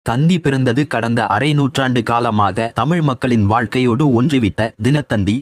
தந்தி பிறந்தது கடந்த அரை நூற்றாண்டு காலமாக தமிழ் மக்களின் வாழ்க்கையோடு ஒன்றிவிட்ட தினத்தந்தி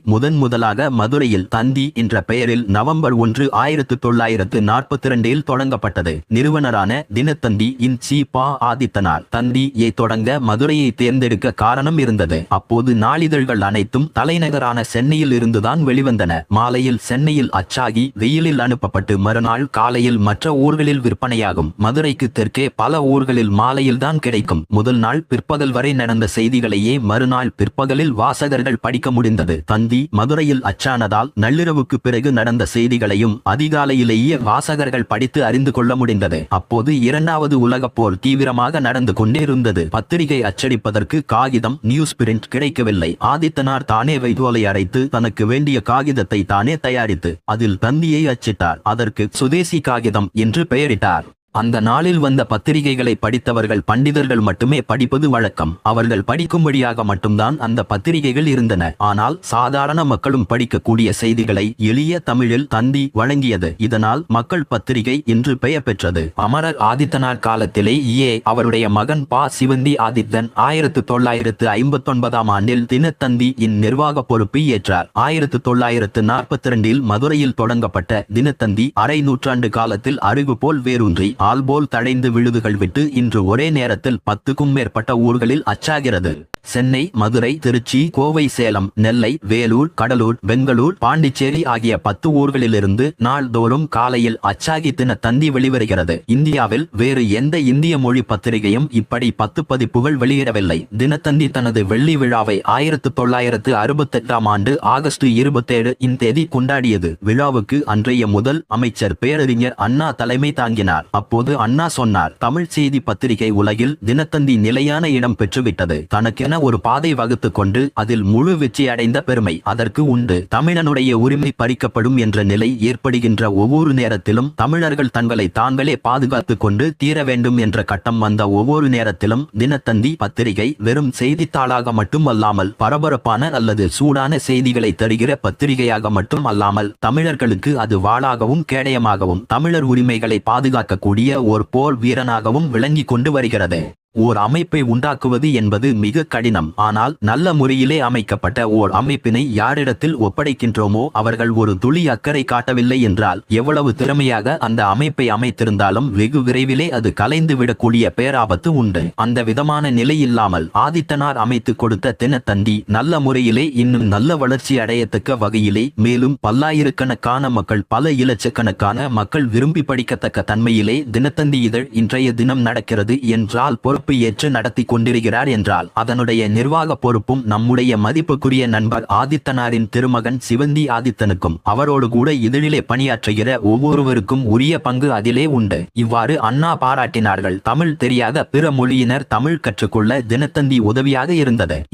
முதலாக மதுரையில் தந்தி என்ற பெயரில் நவம்பர் 1, 1942 தொடங்கப்பட்டது. நிறுவனரான தினத்தந்தி இன் சி. ப. ஆதித்தனார் தந்தியை தொடங்க மதுரையை தேர்ந்தெடுக்க காரணம் இருந்தது. அப்போது நாளிதழ்கள் அனைத்தும் தலைநகரான சென்னையில் இருந்துதான் வெளிவந்தன. மாலையில் சென்னையில் அச்சாகி வெயிலில் அனுப்பப்பட்டு மறுநாள் காலையில் மற்ற ஊர்களில் விற்பனையாகும். மதுரைக்கு தெற்கே பல ஊர்களில் மாலையில்தான் கிடைக்கும். முதல் நாள் பிற்பகல் வரை நடந்த செய்திகளையே மறுநாள் பிற்பகலில் வாசகர்கள் படிக்க முடிந்தது. தந்தி மதுரையில் அச்சானதால் நள்ளிரவுக்கு பிறகு நடந்த செய்திகளையும் அதிகாலையிலேயே வாசகர்கள் படித்து அறிந்து கொள்ள முடிந்தது. அப்போது இரண்டாவது உலகப் போர் தீவிரமாக நடந்து கொண்டிருந்தது. பத்திரிகை அச்சடிப்பதற்கு காகிதம் நியூஸ் பிரிண்ட் கிடைக்கவில்லை. ஆதித்தனார் தானே வைகோலை அரைத்து தனக்கு வேண்டிய காகிதத்தை தானே தயாரித்து அதில் தந்தியை அச்சிட்டார். அதற்கு சுதேசி காகிதம் என்று பெயரிட்டார். அந்த நாளில் வந்த பத்திரிகைகளை படித்தவர்கள் பண்டிதர்கள் மட்டுமே படிப்பது வழக்கம். அவர்கள் படிக்கும்படியாக மட்டும்தான் அந்த பத்திரிகைகள் இருந்தன. ஆனால் சாதாரண மக்களும் படிக்கக்கூடிய செய்திகளை எளிய தமிழில் தந்தி வழங்கியது. இதனால் மக்கள் பத்திரிகை என்று பெயர் பெற்றது. அமரர் ஆதித்தனார் காலத்திலேயே அவருடைய மகன் ப. சிவந்தி ஆதித்தன் 1959 ஆண்டில் தினத்தந்தி இன் நிர்வாக பொறுப்பை ஏற்றார். 1942 மதுரையில் தொடங்கப்பட்ட தினத்தந்தி அரை நூற்றாண்டு காலத்தில் அருகு போல் வேரூன்றி ஆல்போல் தழைந்து விழுதுகள் விட்டு இன்று ஒரே நேரத்தில் 10க்கும் மேற்பட்ட ஊர்களில் அச்சாகிறது. சென்னை, மதுரை, திருச்சி, கோவை, சேலம், நெல்லை, வேலூர், கடலூர், பெங்களூர், பாண்டிச்சேரி ஆகிய 10 ஊர்களிலிருந்து நாள்தோறும் காலையில் அச்சாகி தினத்தந்தி வெளிவருகிறது. இந்தியாவில் வேறு எந்த இந்திய மொழி பத்திரிகையும் இப்படி 10 பதிப்புகள் வெளியிடவில்லை. தினத்தந்தி தனது வெள்ளி விழாவை 1968 ஆண்டு ஆகஸ்ட் 27 இன் தேதி கொண்டாடியது. விழாவுக்கு அன்றைய முதல் அமைச்சர் பேரறிஞர் அண்ணா தலைமை தாங்கினார். அப்போது அண்ணா சொன்னார், தமிழ் செய்தி பத்திரிகை உலகில் தினத்தந்தி நிலையான இடம் பெற்றுவிட்டது. தனக்கென ஒரு பாதை வகுத்து கொண்டு அதில் முழு வெற்றி அடைந்த பெருமை அதற்கு உண்டு. தமிழனுடைய உரிமை பறிக்கப்படும் என்ற நிலை ஏற்படுகின்ற ஒவ்வொரு நேரத்திலும் தமிழர்கள் தங்களை தாங்களே பாதுகாத்து கொண்டு தீர வேண்டும் என்ற கட்டம் வந்த ஒவ்வொரு நேரத்திலும் தினத்தந்தி பத்திரிகை வெறும் செய்தித்தாளாக மட்டும் அல்லாமல் பரபரப்பான அல்லது சூடான செய்திகளை தருகிற பத்திரிகையாக மட்டும் அல்லாமல் தமிழர்களுக்கு அது வாளாகவும் கேடயமாகவும் தமிழர் உரிமைகளை பாதுகாக்கக்கூடிய ஒரு போர் வீரனாகவும் விளங்கி கொண்டு வருகிறது. ஓர் அமைப்பை உண்டாக்குவது என்பது மிக கடினம். ஆனால் நல்ல முறையிலே அமைக்கப்பட்ட ஓர் அமைப்பினை யாரிடத்தில் ஒப்படைக்கின்றோமோ அவர்கள் ஒரு துளி அக்கறை காட்டவில்லை என்றால் எவ்வளவு திறமையாக அந்த அமைப்பை அமைத்திருந்தாலும் வெகு விரைவிலே அது கலைந்து விடக்கூடிய பேராபத்து உண்டு. அந்த விதமான நிலை இல்லாமல் ஆதித்தனார் அமைத்து கொடுத்த தினத்தந்தி நல்ல முறையிலே இன்னும் நல்ல வளர்ச்சி அடையத்தக்க வகையிலே மேலும் பல்லாயிரக்கணக்கான மக்கள் பல இலட்சக்கணக்கான மக்கள் விரும்பி படிக்கத்தக்க தன்மையிலே தினத்தந்தி இதழ் இன்றைய தினம் நடக்கிறது என்றால் பொறுப்பு ஏற்று நடத்தி கொண்டிருக்கிறார் என்றால் அதனுடைய நிர்வாக பொறுப்பும் நம்முடைய மதிப்புக்குரிய நண்பர் ஆதித்தனாரின் திருமகன் சிவந்தி ஆதித்தனுக்கும் அவரோடு கூட இதழிலே பணியாற்றுகிற ஒவ்வொருவருக்கும் உரிய பங்கு அதிலே உண்டு. இவ்வாறு அண்ணா பாராட்டினார்கள். தமிழ் தெரியாத பிற மொழியினர் தமிழ் கற்றுக்கொள்ள தினத்தந்தி உதவியாக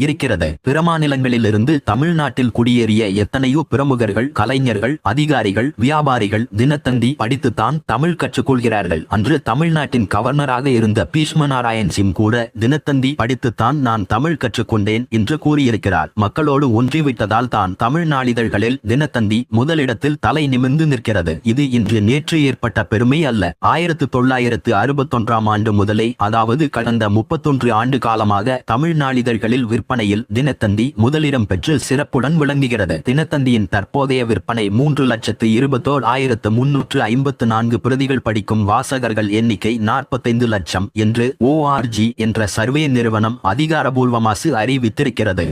இருக்கிறது. பிற மாநிலங்களிலிருந்து தமிழ்நாட்டில் குடியேறிய எத்தனையோ பிரமுகர்கள், கலைஞர்கள், அதிகாரிகள், வியாபாரிகள் தினத்தந்தி படித்துத்தான் தமிழ் கற்றுக்கொள்கிறார்கள். அன்று தமிழ்நாட்டின் கவர்னராக இருந்த பீஷ்மநாராயண் கூட தினத்தந்தி படித்துத்தான் நான் தமிழ் கற்றுக்கொண்டேன் என்று கூறியிருக்கிறார். மக்களோடு ஒன்றிவிட்டதால் தான் தமிழ் நாளிதழ்களில் தினத்தந்தி முதலிடத்தில் தலை நிமிர்ந்து நிற்கிறது. இது இன்று நேற்று ஏற்பட்ட பெருமை அல்ல. 1961 ஆண்டு முதலே, அதாவது கடந்த 31 ஆண்டு காலமாக தமிழ் நாளிதழ்களில் விற்பனையில் தினத்தந்தி முதலிடம் பெற்று சிறப்புடன் விளங்குகிறது. தினத்தந்தியின் தற்போதைய விற்பனை 3,21,354 பிரதிகள் படிக்கும் வாசகர்கள் எண்ணிக்கை 45 லட்சம் என்று ORG என்ற சர்வே நிறுவனம் அதிகாரபூர்வமாக அறிவித்திருக்கிறது.